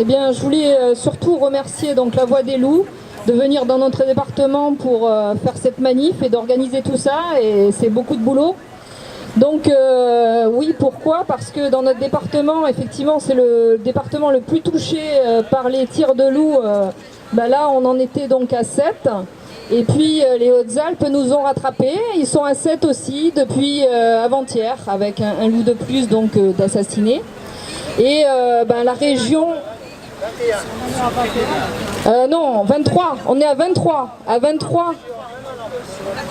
Eh bien, je voulais surtout remercier donc la Voix des loups de venir dans notre département pour faire cette manif et d'organiser tout ça. Et c'est beaucoup de boulot. Donc oui, pourquoi? Parce que dans notre département, effectivement, c'est le département le plus touché par les tirs de loups. Là, on en était donc à 7. Et puis les Hautes-Alpes nous ont rattrapés. Ils sont à 7 aussi depuis avant-hier, avec un loup de plus donc d'assassiner. Et la région... 21. Non, 23. On est à 23. À 23.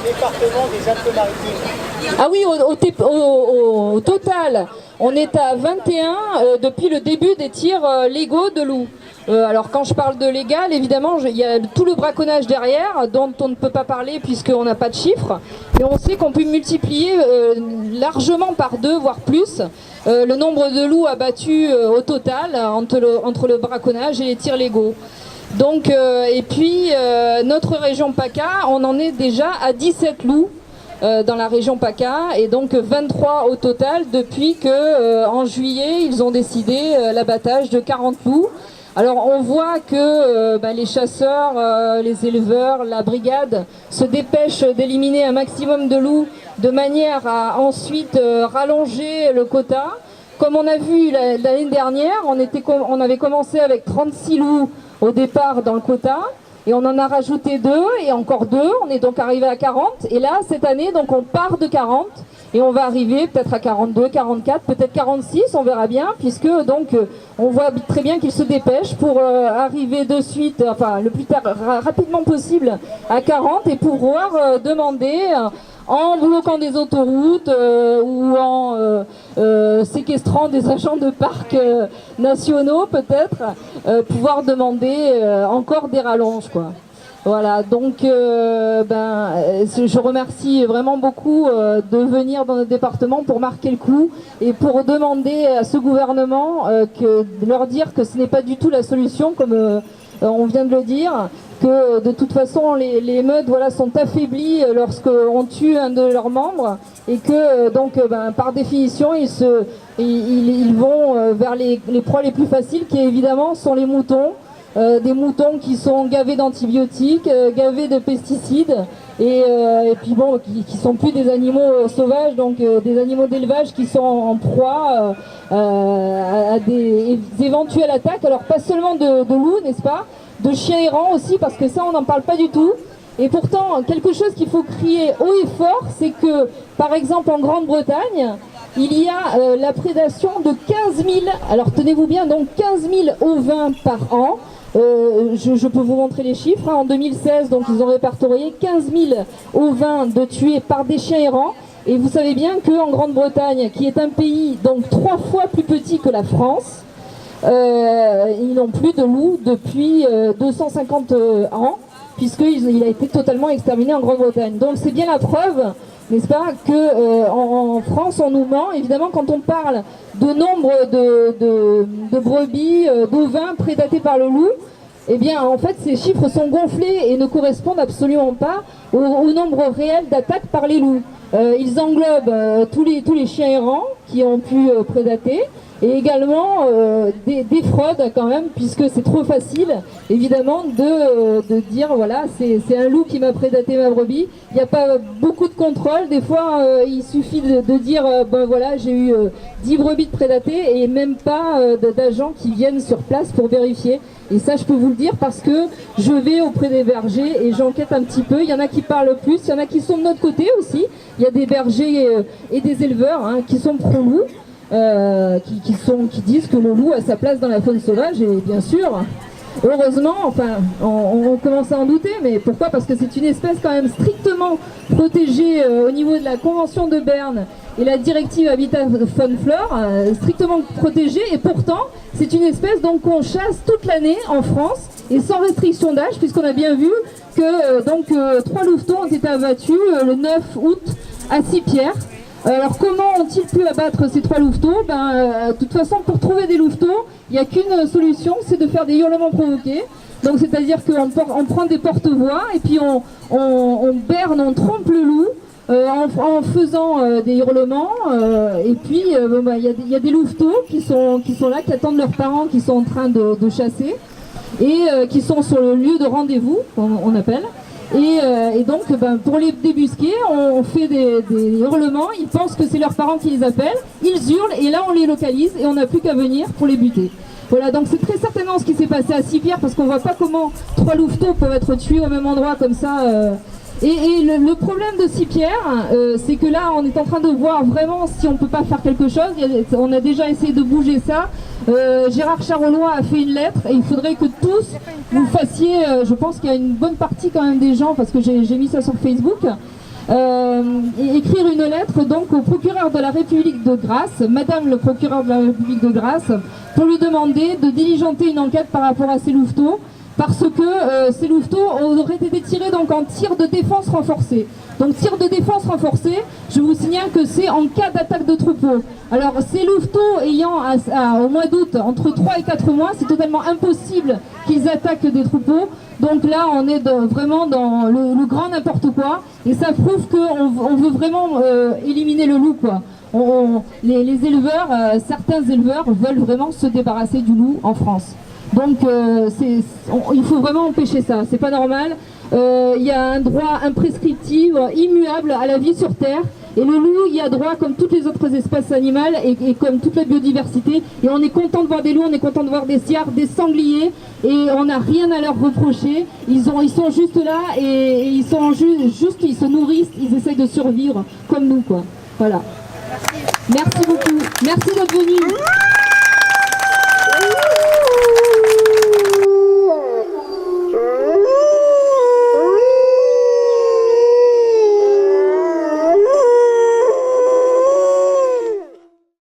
Département des Alpes-Maritimes. Ah oui, au total, on est à 21 depuis le début des tirs légaux de loups. Alors quand je parle de légal, évidemment, il y a tout le braconnage derrière, dont on ne peut pas parler puisqu'on n'a pas de chiffres. Et on sait qu'on peut multiplier largement par 2, voire plus, le nombre de loups abattus au total entre le braconnage et les tirs légaux. Donc, et puis, notre région PACA, on en est déjà à 17 loups dans la région PACA, et donc 23 au total depuis que, en juillet, ils ont décidé l'abattage de 40 loups. Alors on voit que les chasseurs, les éleveurs, la brigade se dépêchent d'éliminer un maximum de loups de manière à ensuite rallonger le quota. Comme on a vu l'année dernière, on avait commencé avec 36 loups au départ dans le quota, et on en a rajouté 2 et encore 2, on est donc arrivé à 40, et là cette année donc on part de 40 et on va arriver peut-être à 42, 44, peut-être 46, on verra bien, puisque donc on voit très bien qu'ils se dépêchent pour arriver de suite, enfin le plus tard, rapidement possible à 40 et pouvoir demander en bloquant des autoroutes ou en séquestrant des agents de parcs nationaux peut-être, pouvoir demander encore des rallonges, quoi. Voilà, donc je remercie vraiment beaucoup de venir dans notre département pour marquer le coup et pour demander à ce gouvernement de leur dire que ce n'est pas du tout la solution, comme on vient de le dire, que de toute façon les meutes sont affaiblies lorsqu'on tue un de leurs membres, et que par définition ils vont vers les proies les plus faciles, qui évidemment sont les moutons. Des moutons qui sont gavés d'antibiotiques, gavés de pesticides, et puis bon, qui sont plus des animaux sauvages, donc des animaux d'élevage qui sont en proie à des éventuelles attaques. Alors pas seulement de loups, n'est-ce pas, de chiens errants aussi, parce que ça on n'en parle pas du tout. Et pourtant, quelque chose qu'il faut crier haut et fort, c'est que par exemple en Grande-Bretagne, il y a la prédation de 15 000, alors tenez-vous bien, donc 15 000 ovins par an. Je peux vous montrer les chiffres. En 2016, donc, ils ont répertorié 15 000 ovins de tués par des chiens errants. Et vous savez bien qu'en Grande-Bretagne, qui est un pays donc 3 fois plus petit que la France, ils n'ont plus de loups depuis 250 ans, puisqu'il a été totalement exterminé en Grande-Bretagne. Donc c'est bien la preuve, n'est-ce pas, que en France on nous ment. Évidemment, quand on parle de nombre de brebis, d'ovins prédatés par le loup, eh bien en fait ces chiffres sont gonflés et ne correspondent absolument pas au nombre réel d'attaques par les loups. Ils englobent tous les chiens errants qui ont pu prédater, et également des fraudes quand même, puisque c'est trop facile évidemment de dire voilà, c'est un loup qui m'a prédaté ma brebis. Il n'y a pas beaucoup de contrôle, des fois il suffit de dire voilà, j'ai eu 10 brebis de prédatées, et même pas d'agents qui viennent sur place pour vérifier. Et ça je peux vous le dire parce que je vais auprès des bergers et j'enquête un petit peu. Il y en a qui parlent plus, il y en a qui sont de notre côté aussi. Il y a des bergers et des éleveurs qui sont pro-loup. Qui disent que le loup a sa place dans la faune sauvage, et bien sûr, heureusement, enfin, on commence à en douter, mais pourquoi? Parce que c'est une espèce quand même strictement protégée au niveau de la Convention de Berne et la directive Habitat Faune Flore, strictement protégée, et pourtant, c'est une espèce donc qu'on chasse toute l'année en France et sans restriction d'âge, puisqu'on a bien vu que 3 louvetons ont été abattus le 9 août à Sipierre. Alors comment ont-ils pu abattre ces 3 louveteaux? De toute façon, pour trouver des louveteaux, il n'y a qu'une solution, c'est de faire des hurlements provoqués. Donc c'est-à-dire qu'on prend des porte-voix et puis on berne, on trompe le loup en faisant des hurlements. Et puis, il y a des louveteaux qui sont là, qui attendent leurs parents, qui sont en train de chasser, et qui sont sur le lieu de rendez-vous, on appelle. Et donc, pour les débusquer, on fait des hurlements. Ils pensent que c'est leurs parents qui les appellent. Ils hurlent, et là, on les localise, et on n'a plus qu'à venir pour les buter. Voilà, donc c'est très certainement ce qui s'est passé à Sipierre, parce qu'on voit pas comment 3 louveteaux peuvent être tués au même endroit comme ça. Et le problème de Sipierre, c'est que là, on est en train de voir vraiment si on peut pas faire quelque chose. On a déjà essayé de bouger ça. Gérard Charolois a fait une lettre, et il faudrait que tous vous fassiez, je pense qu'il y a une bonne partie quand même des gens, parce que j'ai mis ça sur Facebook, écrire une lettre donc au procureur de la République de Grasse, Madame le procureur de la République de Grasse, pour lui demander de diligenter une enquête par rapport à ces louveteaux, parce que ces louveteaux auraient été tirés donc en tir de défense renforcé. Donc tir de défense renforcé, je vous signale que c'est en cas d'attaque de troupeau. Alors ces louveteaux ayant au mois d'août entre 3 et 4 mois, c'est totalement impossible qu'ils attaquent des troupeaux. Donc là on est vraiment dans le grand n'importe quoi, et ça prouve qu'on veut vraiment éliminer le loup, quoi. Les éleveurs, certains éleveurs veulent vraiment se débarrasser du loup en France. Donc il faut vraiment empêcher ça, c'est pas normal. Il y a un droit imprescriptible, immuable à la vie sur Terre, et le loup y a droit comme toutes les autres espèces animales, et comme toute la biodiversité. Et on est content de voir des loups, on est content de voir des cerfs, des sangliers, et on n'a rien à leur reprocher. Ils sont juste là, et ils sont juste, ils se nourrissent, ils essayent de survivre comme nous, quoi. Voilà. Merci beaucoup. Merci d'être venus.